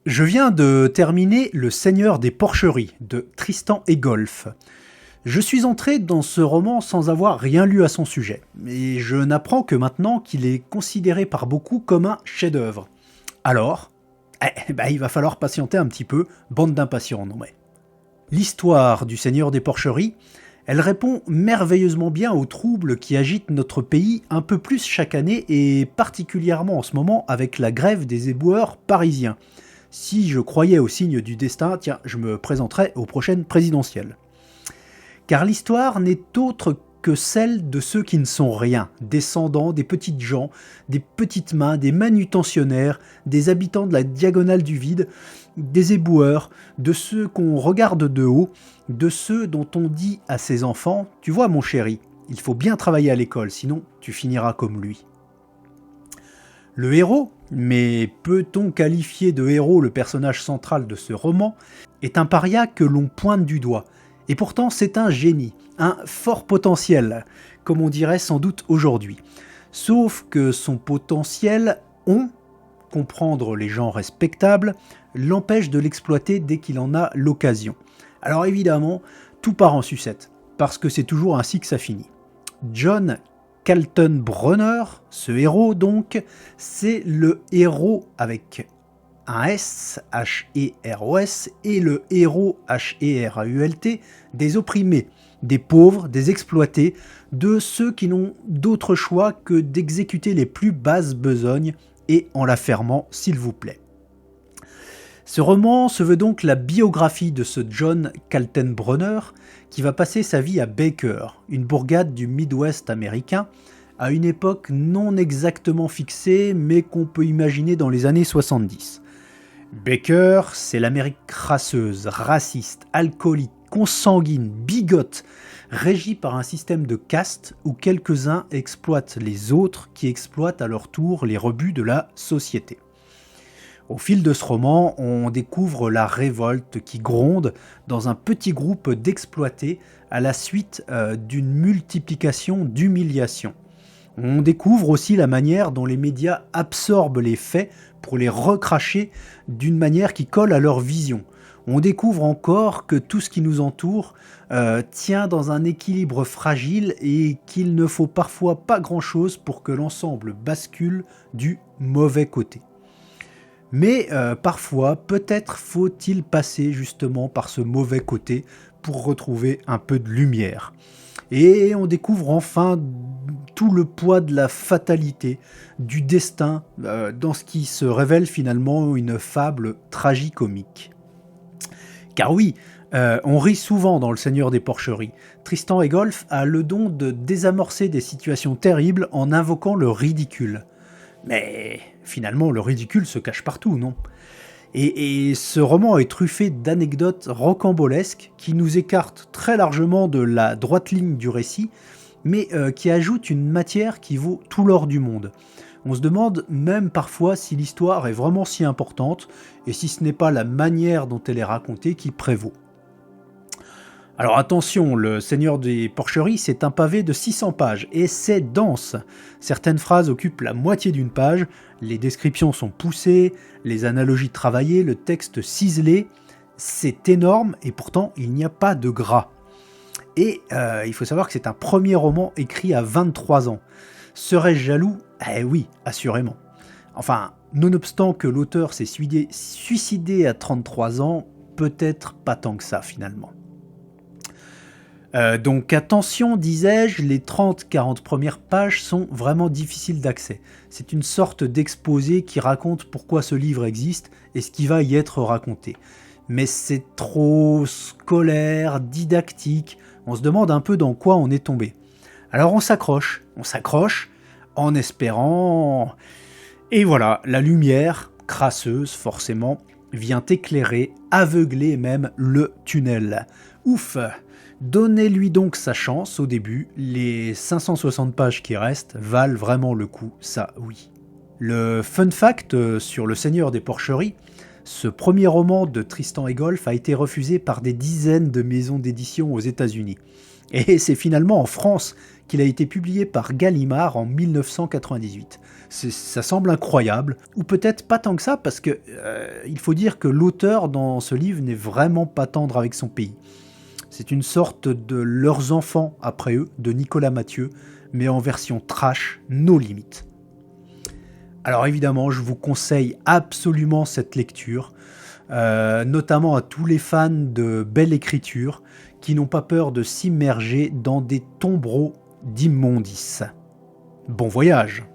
Je viens de terminer Le Seigneur des Porcheries de Tristan et Golf. Je suis entré dans ce roman sans avoir rien lu à son sujet, et je n'apprends que maintenant qu'il est considéré par beaucoup comme un chef-d'œuvre. Alors, il va falloir patienter un petit peu, bande d'impatients, non mais. L'histoire du Seigneur des Porcheries, elle répond merveilleusement bien aux troubles qui agitent notre pays un peu plus chaque année et particulièrement en ce moment avec la grève des éboueurs parisiens. Si je croyais au signe du destin, tiens, je me présenterais aux prochaines présidentielles. Car l'histoire n'est autre que celle de ceux qui ne sont rien, descendants des petites gens, des petites mains, des manutentionnaires, des habitants de la diagonale du vide, des éboueurs, de ceux qu'on regarde de haut, de ceux dont on dit à ses enfants « Tu vois mon chéri, il faut bien travailler à l'école, sinon tu finiras comme lui ». Le héros, mais peut-on qualifier de héros le personnage central de ce roman, est un paria que l'on pointe du doigt. Et pourtant c'est un génie, un fort potentiel, comme on dirait sans doute aujourd'hui. Sauf que son potentiel, comprendre les gens respectables, l'empêche de l'exploiter dès qu'il en a l'occasion. Alors évidemment, tout part en sucette, parce que c'est toujours ainsi que ça finit. John Kaltenbrunner, ce héros donc, c'est le héros avec un S, H-E-R-O-S, et le héros, H-E-R-A-U-L-T, des opprimés, des pauvres, des exploités, de ceux qui n'ont d'autre choix que d'exécuter les plus basses besognes, et en la fermant, s'il vous plaît. Ce roman se veut donc la biographie de ce John Kaltenbrunner qui va passer sa vie à Baker, une bourgade du Midwest américain, à une époque non exactement fixée mais qu'on peut imaginer dans les années 70. Baker, c'est l'Amérique crasseuse, raciste, alcoolique, consanguine, bigote, régie par un système de caste où quelques-uns exploitent les autres qui exploitent à leur tour les rebuts de la société. Au fil de ce roman, on découvre la révolte qui gronde dans un petit groupe d'exploités à la suite d'une multiplication d'humiliations. On découvre aussi la manière dont les médias absorbent les faits pour les recracher d'une manière qui colle à leur vision. On découvre encore que tout ce qui nous entoure tient dans un équilibre fragile et qu'il ne faut parfois pas grand-chose pour que l'ensemble bascule du mauvais côté. Mais parfois, peut-être faut-il passer justement par ce mauvais côté pour retrouver un peu de lumière. Et on découvre enfin tout le poids de la fatalité, du destin, dans ce qui se révèle finalement une fable tragicomique. Car oui, on rit souvent dans Le Seigneur des Porcheries. Tristan et Golf a le don de désamorcer des situations terribles en invoquant le ridicule. Mais finalement, le ridicule se cache partout, non ? Et ce roman est truffé d'anecdotes rocambolesques qui nous écartent très largement de la droite ligne du récit, mais qui ajoutent une matière qui vaut tout l'or du monde. On se demande même parfois si l'histoire est vraiment si importante, et si ce n'est pas la manière dont elle est racontée qui prévaut. Alors attention, Le Seigneur des Porcheries, c'est un pavé de 600 pages, et c'est dense. Certaines phrases occupent la moitié d'une page, les descriptions sont poussées, les analogies travaillées, le texte ciselé. C'est énorme, et pourtant il n'y a pas de gras. Et il faut savoir que c'est un premier roman écrit à 23 ans. Serais-je jaloux ? Eh oui, assurément. Enfin, nonobstant que l'auteur s'est suicidé à 33 ans, peut-être pas tant que ça finalement. Donc attention, disais-je, les 30-40 premières pages sont vraiment difficiles d'accès. C'est une sorte d'exposé qui raconte pourquoi ce livre existe et ce qui va y être raconté. Mais c'est trop scolaire, didactique, on se demande un peu dans quoi on est tombé. Alors on s'accroche en espérant... Et voilà, la lumière, crasseuse forcément, vient éclairer, aveugler même le tunnel. Ouf! Donnez-lui donc sa chance au début, les 560 pages qui restent valent vraiment le coup, ça oui. Le fun fact sur Le Seigneur des Porcheries, ce premier roman de Tristan et Golf a été refusé par des dizaines de maisons d'édition aux États-Unis. Et c'est finalement en France qu'il a été publié par Gallimard en 1998. Ça semble incroyable, ou peut-être pas tant que ça, parce que il faut dire que l'auteur dans ce livre n'est vraiment pas tendre avec son pays. C'est une sorte de Leurs enfants après eux, de Nicolas Mathieu, mais en version trash, no limites. Alors évidemment, je vous conseille absolument cette lecture, notamment à tous les fans de belle écriture qui n'ont pas peur de s'immerger dans des tombereaux d'immondices. Bon voyage!